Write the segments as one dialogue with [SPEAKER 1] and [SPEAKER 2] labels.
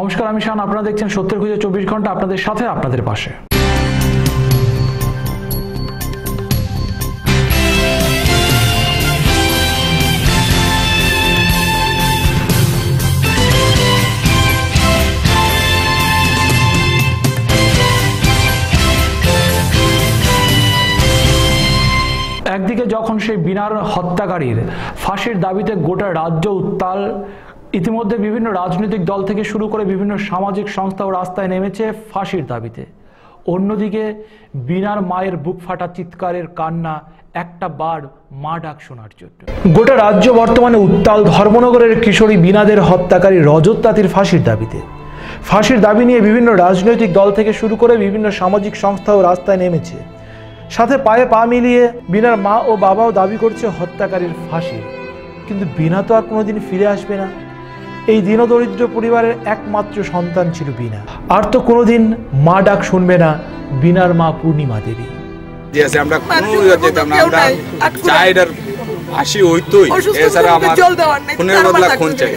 [SPEAKER 1] নমস্কার, আমি শান। আপনারা দেখছেন সত্যের খুঁজে 24 ঘন্টা, আপনাদের সাথে, আপনাদের পাশে। একদিকে যখন সেই বিনার হত্যাকারীর ফাঁসির দাবিতে গোটা রাজ্য উত্তাল, ইতিমধ্যে বিভিন্ন রাজনৈতিক দল থেকে শুরু করে বিভিন্ন সামাজিক সংস্থাও রাস্তায় নেমেছে ফাঁসির দাবিতে। অন্যদিকে বিনার মায়ের বুক ফাটা চিৎকারের কান্না, একটা বার মা ডাক শোনার জন্য। গোটা রাজ্য বর্তমানে উত্তাল ধর্মনগরের কিশোরী বিনাদের হত্যাকারী রজত তাঁতির ফাঁসির দাবিতে। ফাঁসির দাবি নিয়ে বিভিন্ন রাজনৈতিক দল থেকে শুরু করে বিভিন্ন সামাজিক সংস্থাও রাস্তায় নেমেছে। সাথে পায়ে পা মিলিয়ে বিনার মা ও বাবাও দাবি করছে হত্যাকারীর ফাঁসি। কিন্তু বিনা তো আর কোনোদিন ফিরে আসবে না। এই দীনদরিদ্র পরিবারের একমাত্র সন্তান ছিল বিনা, আর তো কোনোদিন মা ডাক শুনবে না বিনার মা পূর্ণিমা দেবী।
[SPEAKER 2] আমরা যেতাম না, আমরা চাইড আর ফাঁসি হইতোই, এছাড়া আমার খুনের বদলা খুন চাই।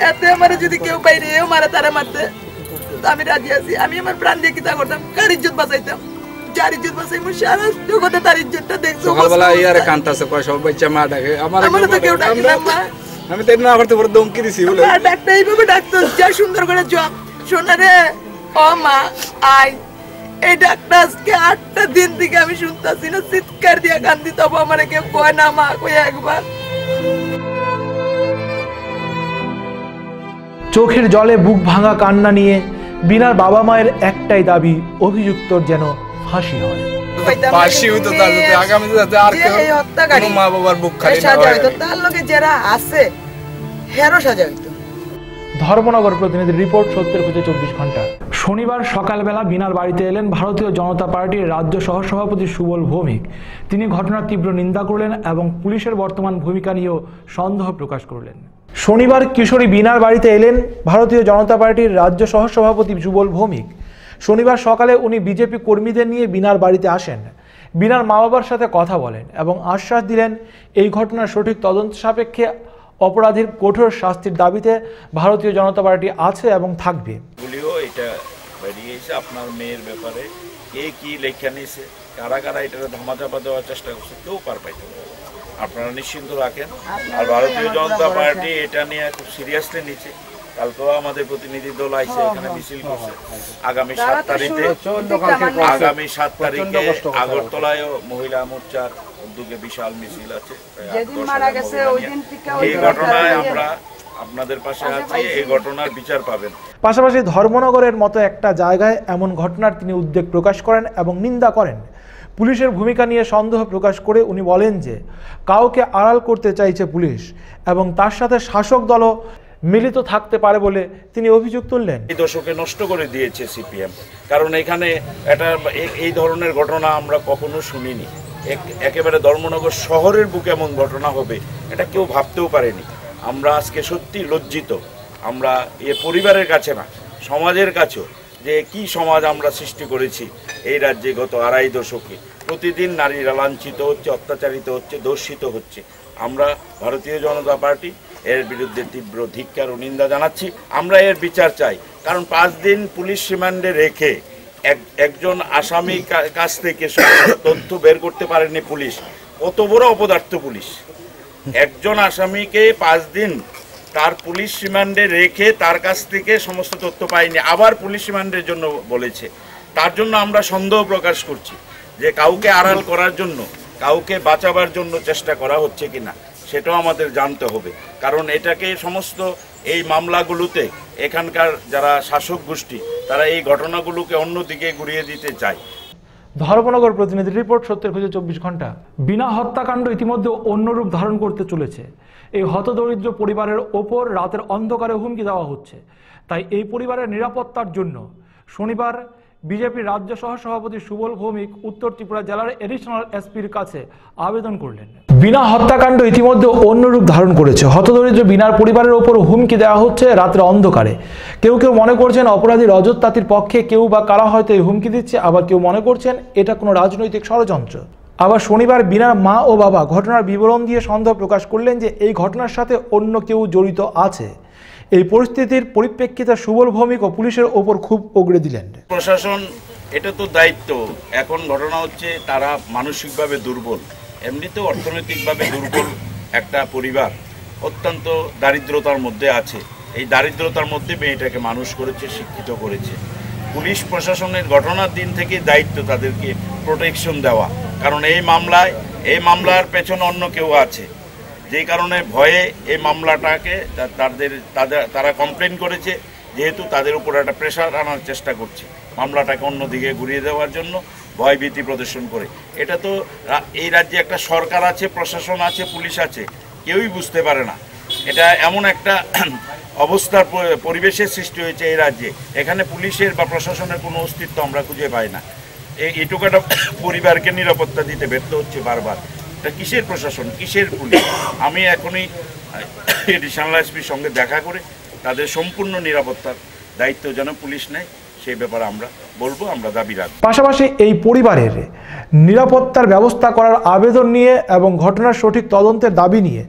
[SPEAKER 3] এতে আমার যদি কেউ বাইরে এও মারা তারা মারতে আমি রাজি আছি। আমি আমার প্রাণ দিয়ে কিতা করতাম, কার ইজ্জত বাঁচাইতাম, যার ইজ্জত বাঁচাইবো সারা জগতে তার ইজ্জতটা দেখছো।
[SPEAKER 2] সকালবেলা ইয়ারে কান্তাছে, কয় সব বাচ্চা মা ডাকে, আমার তো কেউ ডাকে না। আমি তাই না করতে পারে দমকি দিছি বলে
[SPEAKER 3] ডাক্তার এইভাবে ডাকতো, যা সুন্দর করে জব শোনা রে ও মা আই। এই ডাক্তার আজকে 8টা দিন থেকে আমি শুনতাছি না, চিৎকার দিয়া কান্দি, তবু আমার কেউ কয় না মা, কই একবার।
[SPEAKER 1] চোখের জলে বুক ভাঙা কান্না নিয়ে বিনার বাবা মায়ের একটাই দাবি, অভিযুক্তর যেন ফাঁসি হয়।
[SPEAKER 2] ফাঁসি হইতো তার যদি আগামী যাতে আর কেউ কোনো মা বাবার বুক খালি না হয়,
[SPEAKER 3] তার লগে যারা আছে হেরো সাজা হইতো।
[SPEAKER 1] ধর্মনগর প্রতিনিধি রিপোর্ট, সত্যের খুঁজে 24 ঘন্টা। শনিবার সকালবেলা বিনার বাড়িতে এলেন ভারতীয় জনতা পার্টির রাজ্য সহসভাপতি সুবল ভৌমিক। তিনি ঘটনার তীব্র নিন্দা করলেন এবং পুলিশের বর্তমান ভূমিকা নিয়েও সন্দেহ প্রকাশ করলেন। শনিবার কিশোরী বিনার বাড়িতে এলেন ভারতীয় জনতা পার্টির রাজ্য সহসভাপতি সুবল ভৌমিক। শনিবার সকালে উনি বিজেপি কর্মীদের নিয়ে বিনার বাড়িতে আসেন, বিনার মা বাবার সাথে কথা বলেন এবং আশ্বাস দিলেন এই ঘটনার সঠিক তদন্ত সাপেক্ষে অপরাধীর কঠোর শাস্তির দাবিতে ভারতীয় জনতা পার্টি আছে এবং থাকবে।
[SPEAKER 4] এটা বেরিয়েছে আপনার মেয়ের ব্যাপারে, কে কি লেখা নিয়েছে, কারা কারা এটা ধামাচাপা দেওয়ার চেষ্টা করছে, কেউ পার পাইতে পারে। আপনারা নিশ্চিন্ত রাখেন। আর ভারতীয় জনতা পার্টি এটা নিয়ে খুব সিরিয়াসলি নিচ্ছে। কালকেও আমাদের প্রতিনিধি দল আইছে, এখানে মিছিল করছে। আগামী 7 তারিখে আগরতলায় মহিলা মোর্চার উদ্যোগে বিশাল মিছিল আছে। এই ঘটনায় আমরা আপনাদের পাশে আছি, এই ঘটনার বিচার পাবেন।
[SPEAKER 1] পাশাপাশি ধর্মনগরের মতো একটা জায়গায় এমন ঘটনার তিনি উদ্বেগ প্রকাশ করেন এবং নিন্দা করেন। পুলিশের ভূমিকা নিয়ে সন্দেহ প্রকাশ করে উনি বলেন যে কাউকে আড়াল করতে চাইছে পুলিশ এবং তার সাথে শাসক দলও মিলিত থাকতে পারে বলে তিনি অভিযোগ তুললেন।
[SPEAKER 4] এই দশকে নষ্ট করে দিয়েছে সিপিএম, কারণ এখানে এই ধরনের ঘটনা আমরা কখনো শুনিনি। একেবারে ধর্মনগর শহরের বুকে এমন ঘটনা হবে এটা কেউ ভাবতেও পারেনি। আমরা আজকে সত্যি লজ্জিত, আমরা এ পরিবারের কাছে না, সমাজের কাছেও, যে কি সমাজ আমরা সৃষ্টি করেছি এই রাজ্যে গত 2.5 দশকে। প্রতিদিন নারীরা লাঞ্ছিত হচ্ছে, অত্যাচারিত হচ্ছে, দর্শিত হচ্ছে। আমরা ভারতীয় জনতা পার্টি এর বিরুদ্ধে তীব্র ধিক্কার ও নিন্দা জানাচ্ছি। আমরা এর বিচার চাই, কারণ 5 দিন পুলিশ রিমান্ডে রেখে একজন আসামি কাছ থেকে তথ্য বের করতে পারেনি পুলিশ। কত বড় অপদার্থ পুলিশ! একজন আসামিকে 5 দিন তার পুলিশ রিমান্ডে রেখে তার কাছ থেকে সমস্ত তথ্য পায়নি, আবার পুলিশ রিমান্ডের জন্য বলেছে। তার জন্য আমরা সন্দেহ প্রকাশ করছি যে কাউকে আড়াল করার জন্য, কাউকে বাঁচাবার জন্য চেষ্টা করা হচ্ছে কিনা সেটাও আমাদের জানতে হবে। কারণ এটাকে সমস্ত এই মামলাগুলোতে এখানকার যারা শাসক গোষ্ঠী তারা এই ঘটনাগুলোকে অন্যদিকে ঘুরিয়ে দিতে চায়।
[SPEAKER 1] ধর্মনগর প্রতিনিধি রিপোর্ট, সত্যের খুঁজে 24 ঘন্টা। বিনা হত্যাকাণ্ড ইতিমধ্যে অন্য রূপ ধারণ করতে চলেছে। এই হতদরিদ্র পরিবারের ওপর রাতের অন্ধকারে হুমকি দেওয়া হচ্ছে। তাই এই পরিবারের নিরাপত্তার জন্য শনিবার বিজেপির রাজ্য সহসভাপতি সুবল ভৌমিক উত্তর ত্রিপুরা জেলার এডিশনাল এসপির কাছে আবেদন করলেন। বিনা হত্যাকাণ্ড ইতিমধ্যে অন্য রূপ ধারণ করেছে। হতদরিদ্র বিনার পরিবারের ওপর হুমকি দেওয়া হচ্ছে রাতের অন্ধকারে। কেউ কেউ মনে করছেন অপরাধী রজত তাঁতির পক্ষে, কেউ বা কারা হয়তো এই হুমকি দিচ্ছে, আবার কেউ মনে করছেন এটা কোনো রাজনৈতিক ষড়যন্ত্র। আবার শনিবার বিনার মা ও বাবা ঘটনার বিবরণ দিয়ে সন্দেহ প্রকাশ করলেন যে এই ঘটনার সাথে অন্য কেউ জড়িত আছে। এই পরিস্থিতির পরিপ্রেক্ষিতে সুবল ভৌমিক ও পুলিশের ওপর খুব উগড়ে দিলেন।
[SPEAKER 4] প্রশাসন এটা তো দায়িত্ব, এখন ঘটনা হচ্ছে তারা মানসিকভাবে দুর্বল, এমনিতেও অর্থনৈতিকভাবে দুর্বল একটা পরিবার, অত্যন্ত দারিদ্রতার মধ্যে আছে। এই দারিদ্রতার মধ্যে মেয়েটাকে মানুষ করেছে, শিক্ষিত করেছে। পুলিশ প্রশাসনের ঘটনার দিন থেকে দায়িত্ব তাদেরকে প্রোটেকশন দেওয়া, কারণ এই মামলার পেছনে অন্য কেউ আছে, যেই কারণে ভয়ে এই মামলাটাকে তারা কমপ্লেন করেছে, যেহেতু তাদের উপর একটা প্রেশার আনার চেষ্টা করছে মামলাটাকে অন্যদিকে ঘুরিয়ে দেওয়ার জন্য, ভয়ভীতি প্রদর্শন করে। এটা তো এই রাজ্যে একটা সরকার আছে, প্রশাসন আছে, পুলিশ আছে, কেউই বুঝতে পারে না। এটা এমন একটা অবস্থার পরিবেশের সৃষ্টি হয়েছে এই রাজ্যে, এখানে পুলিশের বা প্রশাসনের কোনো অস্তিত্ব আমরা খুঁজে পাই না। এইটুকু একটা পরিবারকে নিরাপত্তা দিতে ব্যর্থ হচ্ছে বারবার। এটা কিসের প্রশাসন, কিসের পুলিশ? আমি এখনই এডিশনাল এসপির সঙ্গে দেখা করে তাদের সম্পূর্ণ নিরাপত্তার দায়িত্ব যেন পুলিশ নেয়, সেই ব্যাপারে আমরা বলবো, আমরা দাবি রাখবো।
[SPEAKER 1] পাশাপাশি এই পরিবারের নিরাপত্তার ব্যবস্থা করার আবেদন নিয়ে এবং ঘটনার সঠিক তদন্তের দাবি নিয়ে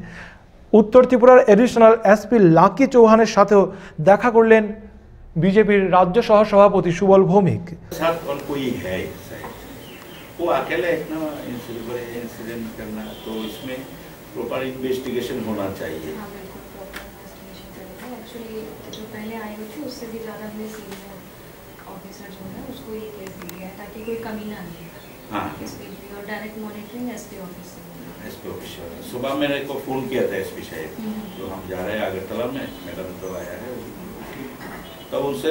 [SPEAKER 1] উত্তর ত্রিপুরার এডিশনাল এসপি লাকি চৌহানের সাথেও দেখা করলেন বিজেপির রাজ্য সহ সভাপতি সুবল ভৌমিক।
[SPEAKER 4] वो अकेले इतना इंसिडेंट करना, तो इसमें प्रॉपर इन्वेस्टिगेशन होना चाहिए।
[SPEAKER 5] एक्चुअली जो पहले आए हुए थे उससे भी ज़्यादा हमें सीनियर ऑफिसर जो है उसको ये केस दिया है ताकि कोई कमी ना आए। हाँ, इस पे भी और डायरेक्ट मॉनिटरिंग एसपी ऑफिसर
[SPEAKER 4] सुबह मेरे को फ़ोन किया था एसपी साहब, तो हम जा रहे हैं अगरतला में, मैडम तो आया है, तब उनसे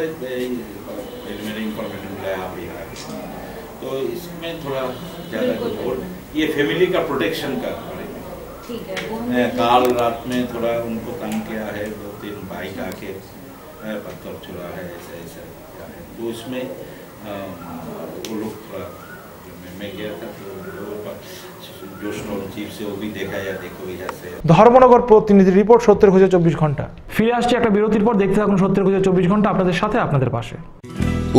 [SPEAKER 4] मेरे इंफॉर्मेशन मिला आप यहाँ, तो इसमें थोड़ा ज़्यादा और ये फैमिली का प्रोटेक्शन का
[SPEAKER 5] ठीक है।
[SPEAKER 4] काल रात में थोड़ा उनको तंग किया है, 2-3 बाइक आके पत्थर छुड़ा है, ऐसा तो इसमें वो लोग थोड़ा मैं गया था तो जो स्टोन चीफ से वो भी देखा या देखो यहाँ से।
[SPEAKER 1] ধর্মনগর প্রতিনিধি রিপোর্ট, সত্যের খোঁজে 24 ঘন্টা। ফিরে আসছে একটা বিরতির পর, দেখতে থাকুন সত্যের খোঁজে 24 ঘন্টা, আপনাদের সাথে, আপনাদের পাশে।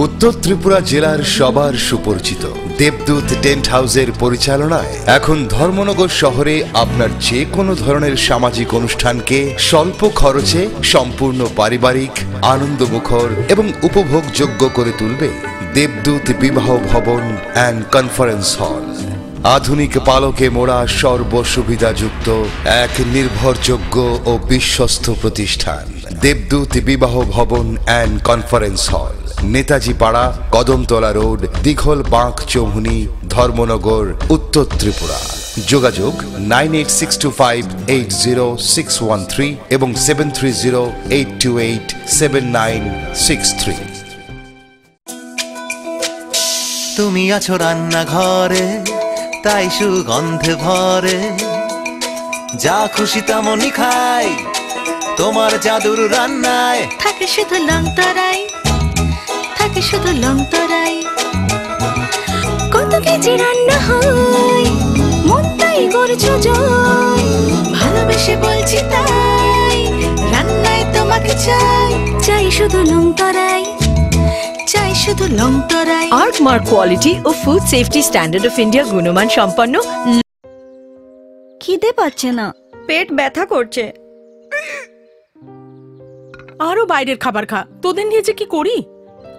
[SPEAKER 6] উত্তর ত্রিপুরা জেলার সবার সুপরিচিত দেবদূত টেন্ট হাউসের পরিচালনায় এখন ধর্মনগর শহরে আপনার যে কোনো ধরনের সামাজিক অনুষ্ঠানকে স্বল্প খরচে সম্পূর্ণ পারিবারিক, আনন্দমুখর এবং উপভোগযোগ্য করে তুলবে দেবদূত বিবাহ ভবন অ্যান্ড কনফারেন্স হল। আধুনিক পালকে মোড়া সর্বসুবিধাযুক্ত এক নির্ভরযোগ্য ও বিশ্বস্ত প্রতিষ্ঠান দেবদূত বিবাহ ভবন অ্যান্ড কনফারেন্স হল, নেতাজি পাড়া, কদমতলা রোড, দিঘল বাঁক চৌমুহনী, ধর্মনগর, উত্তর ত্রিপুরা। যোগাযোগ 9862580613 এবং 7308287963।
[SPEAKER 7] তুমি আছো রান্নাঘরে, তাই সুগন্ধে ভরে, যা খুশি তেমনই খাই তোমার জাদুর রান্নায়।
[SPEAKER 8] থাকে শুধু লংতরাই, থাকে শুধু লংতরাই, কত কেজি রান্না হয় মন তাই করছো জয়, ভালোবেসে বলছি তাই রান্নায় তোমাকে চাই, চাই শুধু লংতরাই, চাই শুধু লংতরাই।
[SPEAKER 9] আর্কমার্ক কোয়ালিটি ও food safety standard of India গুণমান সম্পন্ন।
[SPEAKER 8] খিদে পাচ্ছে না,
[SPEAKER 9] পেট ব্যথা করছে,
[SPEAKER 10] আরো বাইরের খাবার খা, তোদের নিয়ে যে কি করি।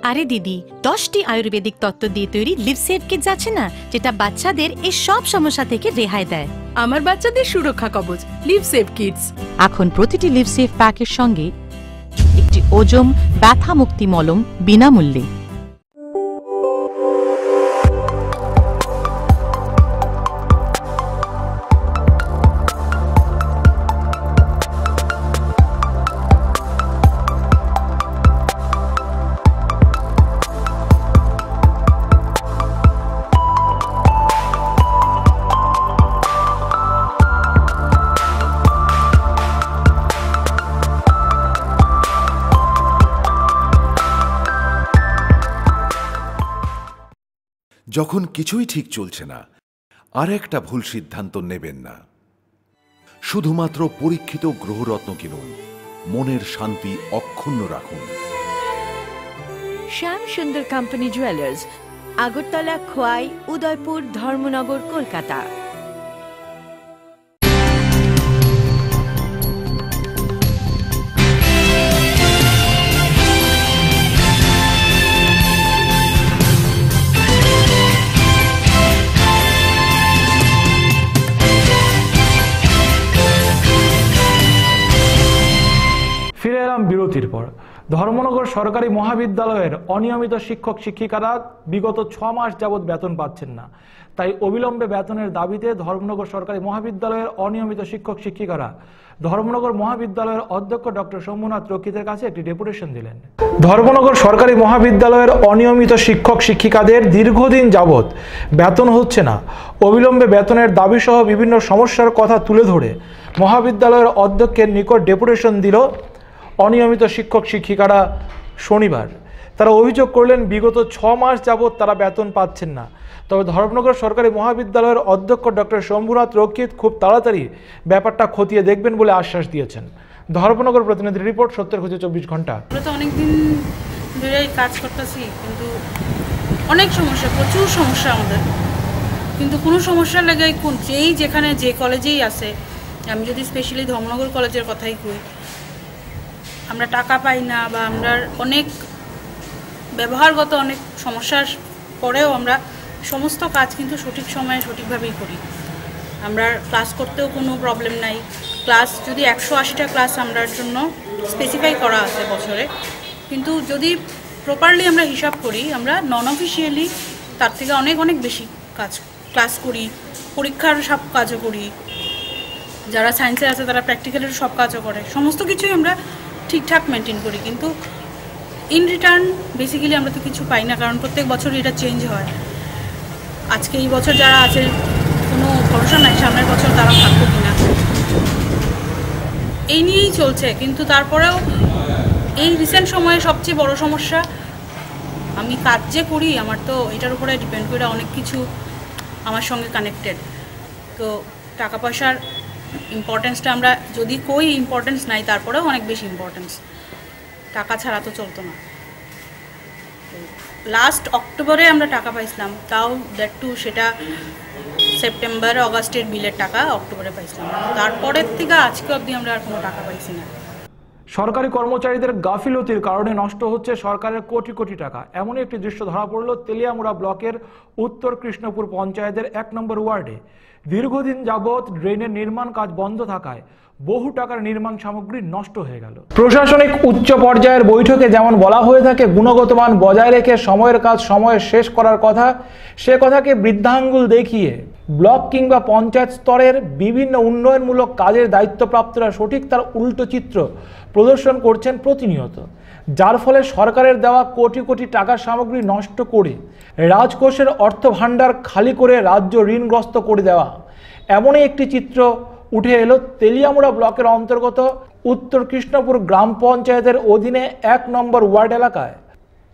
[SPEAKER 11] আরে দিদি, 10টি আয়ুর্বেদিক তত্ত্ব দিয়ে তৈরি লিভসেভ কিটস আছে না, যেটা বাচ্চাদের এই সব সমস্যা থেকে রেহাই দেয়।
[SPEAKER 10] আমার বাচ্চাদের সুরক্ষা কবচ লিভসেভ কিটস।
[SPEAKER 11] এখন প্রতিটি লিভসেভ প্যাকের সঙ্গে একটি ওজম ব্যথা মুক্তি মলম বিনামূল্যে।
[SPEAKER 12] যখন কিছুই ঠিক চলছে না, আর একটা ভুল সিদ্ধান্ত নেবেন না। শুধুমাত্র পরীক্ষিত গ্রহরত্ন কিনুন, মনের শান্তি অক্ষুণ্ণ রাখুন।
[SPEAKER 9] শ্যাম সুন্দর কোম্পানি জুয়েলার্স, আগরতলা, খোয়াই, উদয়পুর, ধর্মনগর, কলকাতা।
[SPEAKER 1] ফিরে এলাম বিরতির পর। ধর্মনগর সরকারি মহাবিদ্যালয়ের অনিয়মিত শিক্ষক শিক্ষিকারা বিগত 6 মাস যাবৎ বেতন পাচ্ছেন না। তাই অবিলম্বে বেতনের দাবিতে ধর্মনগর সরকারি মহাবিদ্যালয়ের অনিয়মিত শিক্ষক শিক্ষিকারা ধর্মনগর মহাবিদ্যালয়ের অধ্যক্ষ ডক্টর শম্ভুনাথ রক্ষিতের কাছে একটি ডেপুটেশন দিলেন। ধর্মনগর সরকারি মহাবিদ্যালয়ের অনিয়মিত শিক্ষক শিক্ষিকাদের দীর্ঘদিন যাবৎ বেতন হচ্ছে না, অবিলম্বে বেতনের দাবি সহ বিভিন্ন সমস্যার কথা তুলে ধরে মহাবিদ্যালয়ের অধ্যক্ষের নিকট ডেপুটেশন দিল অনিয়মিত শিক্ষক শিক্ষিকারা শনিবার। তারা অভিযোগ করলেন বিগত 6 মাস যাবৎ তারা বেতন পাচ্ছেন না। তবে ধর্মনগর সরকারি মহাবিদ্যালয়ের অধ্যক্ষ ডক্টর শম্ভুনাথ রক্ষিত খুব তাড়াতাড়ি ব্যাপারটা খতিয়ে দেখবেন বলে আশ্বাস দিয়েছেন। ধর্মনগর প্রতিনিধির রিপোর্ট, সত্যের খোঁজে 24 ঘন্টা।
[SPEAKER 13] আমরা তো অনেকদিন ধরেই কাজ করতেছি, কিন্তু অনেক সমস্যা, প্রচুর সমস্যা আমাদের, কিন্তু কোনো সমস্যা লাগাই যেই যেখানে যে কলেজেই আছে, আমি যদি স্পেশালি ধর্মনগর কলেজের কথাই কই, আমরা টাকা পাই না বা আমরা অনেক ব্যবহারগত অনেক সমস্যার পরেও আমরা সমস্ত কাজ কিন্তু সঠিক সময়ে সঠিকভাবেই করি। আমরা ক্লাস করতেও কোনো প্রবলেম নাই। ক্লাস যদি 180টা ক্লাস আমরার জন্য স্পেসিফাই করা আছে বছরে, কিন্তু যদি প্রপারলি আমরা হিসাব করি, আমরা নন অফিসিয়ালি তার থেকে অনেক অনেক বেশি ক্লাস করি, পরীক্ষার সব কাজও করি, যারা সায়েন্সে আছে তারা প্র্যাকটিক্যালের সব কাজও করে, সমস্ত কিছুই আমরা ঠিকঠাক মেনটেন করি। কিন্তু ইন রিটার্ন বেসিক্যালি আমরা তো কিছু পাই না, কারণ প্রত্যেক বছরই এটা চেঞ্জ হয়। আজকে এই বছর যারা আছে কোনো ভরসা নাই সামনের বছর তারা থাকবো কিনা, এই নিয়েই চলছে। কিন্তু তারপরেও এই রিসেন্ট সময়ে সবচেয়ে বড় সমস্যা, আমি কাজ যে করি আমার তো এটার উপরে ডিপেন্ড করে অনেক কিছু আমার সঙ্গে কানেক্টেড। তো টাকা পয়সার ইম্পর্টেন্সটা আমরা যদি কই ইম্পর্টেন্স নাই, তারপরেও অনেক বেশি ইম্পর্টেন্স, টাকা ছাড়া তো চলতো না। লাস্ট অক্টোবরে আমরা টাকা পাইছিলাম, তাও দ্যাট টু সেটা সেপ্টেম্বর অগাস্টের বিলের টাকা অক্টোবরে পাইছিলাম, তারপরের থেকে আজকে অবধি আমরা আর কোনো টাকা পাইছি না।
[SPEAKER 1] সরকারি কর্মচারীদের গাফিলতির কারণে নষ্ট হচ্ছে সরকারের কোটি কোটি টাকা। এমনই একটি দৃশ্য ধরা পড়ল তেলিয়ামুড়া ব্লকের উত্তর কৃষ্ণপুর পঞ্চায়েতের 1 নম্বর ওয়ার্ডে। দীর্ঘদিন যাবৎ ড্রেনের নির্মাণ কাজ বন্ধ থাকায় বহু টাকার নির্মাণ সামগ্রী নষ্ট হয়ে গেল। প্রশাসনিক উচ্চ পর্যায়ের বৈঠকে যেমন বলা হয়ে থাকে গুণগত মান বজায় রেখে সময়ের কাজ সময়ে শেষ করার কথা, সে কথাকে বৃদ্ধাঙ্গুল দেখিয়ে ব্লক কিংবা পঞ্চায়েত স্তরের বিভিন্ন উন্নয়নমূলক কাজের দায়িত্বপ্রাপ্তরা সঠিক তার উল্টো চিত্র প্রদর্শন করছেন প্রতিনিয়ত, যার ফলে সরকারের দেওয়া কোটি কোটি টাকার সামগ্রী নষ্ট করে রাজকোষের অর্থ ভাণ্ডার খালি করে রাজ্য ঋণগ্রস্ত করে দেওয়া। এমনই একটি চিত্র উঠে এলো তেলিয়ামুড়া ব্লকের অন্তর্গত উত্তর কৃষ্ণপুর গ্রাম পঞ্চায়েতের অধীনে 1 নম্বর ওয়ার্ড এলাকায়।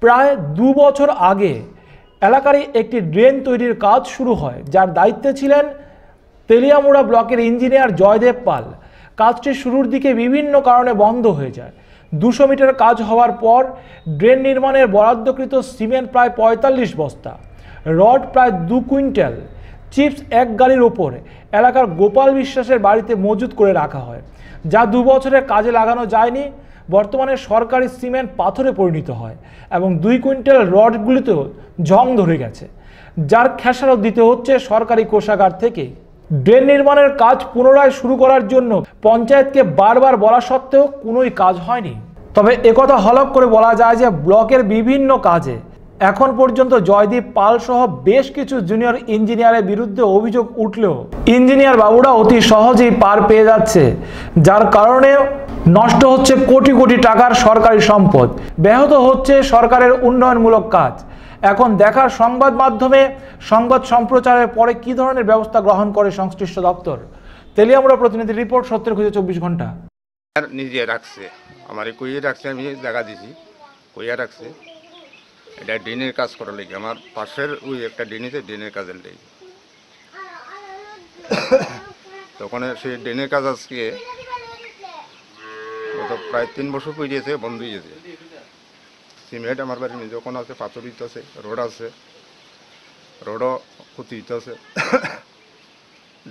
[SPEAKER 1] প্রায় 2 বছর আগে এলাকারই একটি ড্রেন তৈরির কাজ শুরু হয়, যার দায়িত্বে ছিলেন তেলিয়ামুড়া ব্লকের ইঞ্জিনিয়ার জয়দেব পাল। কাজটি শুরুর দিকে বিভিন্ন কারণে বন্ধ হয়ে যায়। 200 মিটার কাজ হওয়ার পর ড্রেন নির্মাণের বরাদ্দকৃত সিমেন্ট প্রায় 45 বস্তা, রড প্রায় 2 কুইন্টাল, চিপস 1 গাড়ির ওপর এলাকার গোপাল বিশ্বাসের বাড়িতে মজুত করে রাখা হয়, যা 2 বছরে কাজে লাগানো যায়নি। বর্তমানে সরকারি সিমেন্ট পাথরে পরিণত হয় এবং 2 কুইন্টাল রডগুলিতেও জং ধরে গেছে, যার খেসারত দিতে হচ্ছে সরকারি কোষাগার থেকে। ড্রেন নির্মাণের কাজ পুনরায় শুরু করার জন্য পঞ্চায়েতকে বারবার বলা সত্ত্বেও কোনোই কাজ হয়নি। তবে একথা হলফ করে বলা যায় যে ব্লকের বিভিন্ন কাজে এখন পর্যন্ত জয়দীপ পাল সহ বেশ কিছু জুনিয়র ইঞ্জিনিয়ারের বিরুদ্ধে অভিযোগ উঠলেও ইঞ্জিনিয়ার বাবুরা অতি সহজেই পার পেয়ে যাচ্ছে, যার কারণে নষ্ট হচ্ছে কোটি কোটি টাকার সরকারি সম্পদ, ব্যাহত হচ্ছে সরকারের উন্নয়নমূলক কাজ। এখন দেখার সংবাদ মাধ্যমে সংবাদ সম্প্রচারের পরে কি ধরনের ব্যবস্থা গ্রহণ করে সংশ্লিষ্ট দপ্তর। তেলিয়ামুড়া প্রতিনিধি রিপোর্ট, সত্যের খোঁজে 24 ঘন্টা।
[SPEAKER 14] নিজে রাখছে, আমার কইয়ে রাখছে, আমি জায়গা দিছি, কইয়া রাখছে। এটা ড্রেনের কাজ করার লেগে, আমার পাশের ওই একটা ড্রেনেতে ড্রেনের কাজের লেগে, তখন সেই ড্রেনের কাজ আজকে গত প্রায় 3 বছর পড়িয়েছে, বন্ধ হয়ে গেছে। সিমেন্ট আমার বাড়ির যখন আছে, পাথর দিতে আছে, রোড আছে, রোডও ক্ষতি দিতে আছে।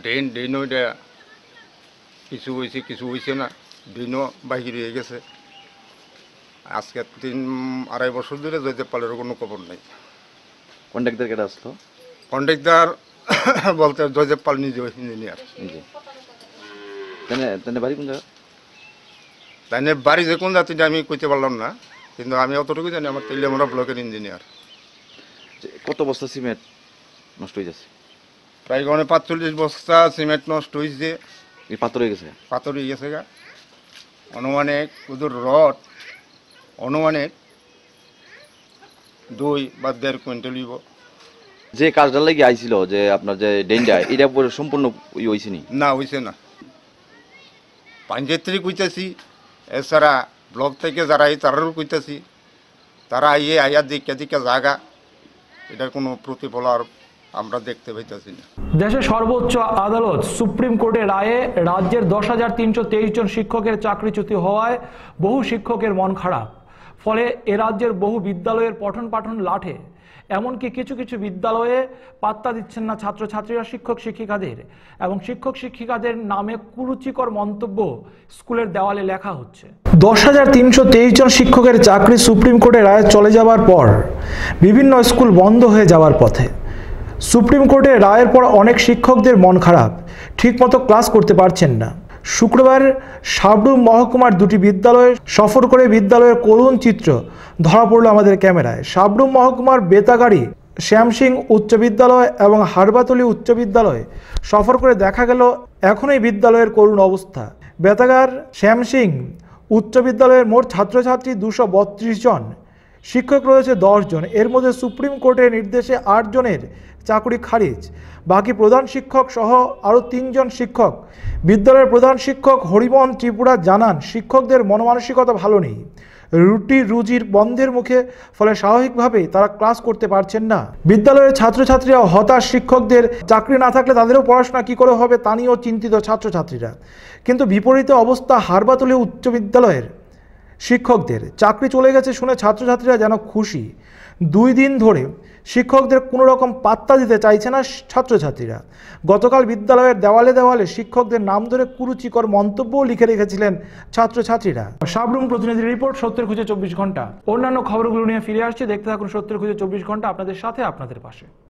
[SPEAKER 14] ড্রেন ওইটা কিছু হয়েছে কিছু হয়েছে না, ড্রেনও বাহির হয়ে গেছে। আজকে 3-2.5 বছর ধরে জয়দেব পালের কোনো খবর নেই।
[SPEAKER 15] কন্ট্রাক্টর কেটে আসতো?
[SPEAKER 14] কন্ট্রাক্টর বলতে জয়দেব পাল নিজে ইঞ্জিনিয়ার।
[SPEAKER 15] নিজে বাড়ি কোন জায়গা?
[SPEAKER 14] তাই বাড়ি যে কোন জাতিটা আমি কইতে পারলাম না, কিন্তু আমি অতটুকু জানি আমার তেলিয়ামরা ব্লকের ইঞ্জিনিয়ার।
[SPEAKER 15] কত বস্তা সিমেন্ট নষ্ট হয়ে যাচ্ছে?
[SPEAKER 14] প্রায় 45 বস্তা সিমেন্ট নষ্ট হয়েছে।
[SPEAKER 15] পাথর হয়ে গেছে?
[SPEAKER 14] পাথর হয়ে গেছে গা। অনুমানিক কুদুর রড অনুমানিক 2 বা 1.5 কুইন্টাল হইব।
[SPEAKER 15] যে কাজটা লাগি আইছিল যে আপনার যে ডেঞ্জা, এটা পুরো সম্পূর্ণ হইছে নি?
[SPEAKER 14] না হইছে না। পঞ্চায়েত থেকে কইতাছি, এছাড়া ব্লক থেকে যারা তারাও কইতাছি, তারা আইয়া দিকে জায়গা, এটার কোনো প্রতিফল আর আমরা দেখতে পাইতেছি না।
[SPEAKER 1] দেশের সর্বোচ্চ আদালত সুপ্রিম কোর্টের রায়ে রাজ্যের 10,323 জন শিক্ষকের চাকরিচ্যুতি হওয়ায় বহু শিক্ষকের মন খারাপ। ফলে এ রাজ্যের বহু বিদ্যালয়ের পঠন পাঠন লাঠে। এমনকি কিছু কিছু বিদ্যালয়ে পাত্তা দিচ্ছেন না ছাত্রছাত্রীরা শিক্ষক শিক্ষিকাদের, এবং শিক্ষক শিক্ষিকাদের নামে কুরুচিকর মন্তব্য স্কুলের দেওয়ালে লেখা হচ্ছে। 10,323 জন শিক্ষকের চাকরি সুপ্রিম কোর্টের রায়ে চলে যাওয়ার পর বিভিন্ন স্কুল বন্ধ হয়ে যাওয়ার পথে। সুপ্রিম কোর্টের রায়ের পর অনেক শিক্ষকদের মন খারাপ, ঠিকমতো ক্লাস করতে পারছেন না। শুক্রবার সাবরুম মহকুমার 2টি বিদ্যালয়ে সফর করে বিদ্যালয়ের করুণ চিত্র ধরা পড়ল আমাদের ক্যামেরায়। সাবরুম মহকুমার বেতাগাড়ি শ্যামসিং উচ্চ বিদ্যালয় এবং হারবাতলি উচ্চ বিদ্যালয়ে সফর করে দেখা গেল এখনই বিদ্যালয়ের করুণ অবস্থা। বেতাগার শ্যামসিং উচ্চ বিদ্যালয়ের মোট ছাত্রছাত্রী 232 জন, শিক্ষক রয়েছে 10 জন। এর মধ্যে সুপ্রিম কোর্টের নির্দেশে 8 জনের চাকরি খারিজ, বাকি প্রধান শিক্ষক সহ আরও 3 জন শিক্ষক। বিদ্যালয়ের প্রধান শিক্ষক হরিমন ত্রিপুরা জানান, শিক্ষকদের মনমানসিকতা ভালো নেই, রুজির বন্ধের মুখে, ফলে স্বাভাবিকভাবেই তারা ক্লাস করতে পারছেন না। বিদ্যালয়ের ছাত্রছাত্রীরা হতাশ, শিক্ষকদের চাকরি না থাকলে তাদেরও পড়াশোনা কী করে হবে তা নিয়েও চিন্তিত ছাত্রছাত্রীরা। কিন্তু বিপরীতে অবস্থা হারবাতলি উচ্চ বিদ্যালয়ের শিক্ষকদের। চাকরি চলে গেছে শুনে ছাত্রছাত্রীরা যেন খুশি। 2 দিন ধরে শিক্ষকদের কোনো রকম পাত্তা দিতে চাইছে না ছাত্রছাত্রীরা। গতকাল বিদ্যালয়ের দেওয়ালে দেওয়ালে শিক্ষকদের নাম ধরে কুরুচিকর মন্তব্যও লিখে রেখেছিলেন ছাত্রছাত্রীরা। সাবরুম প্রতিনিধির রিপোর্ট, সত্যের খুঁজে 24 ঘন্টা। অন্যান্য খবরগুলো নিয়ে ফিরে আসছে, দেখতে থাকুন সত্যের খুঁজে 24 ঘন্টা, আপনাদের সাথে আপনাদের পাশে।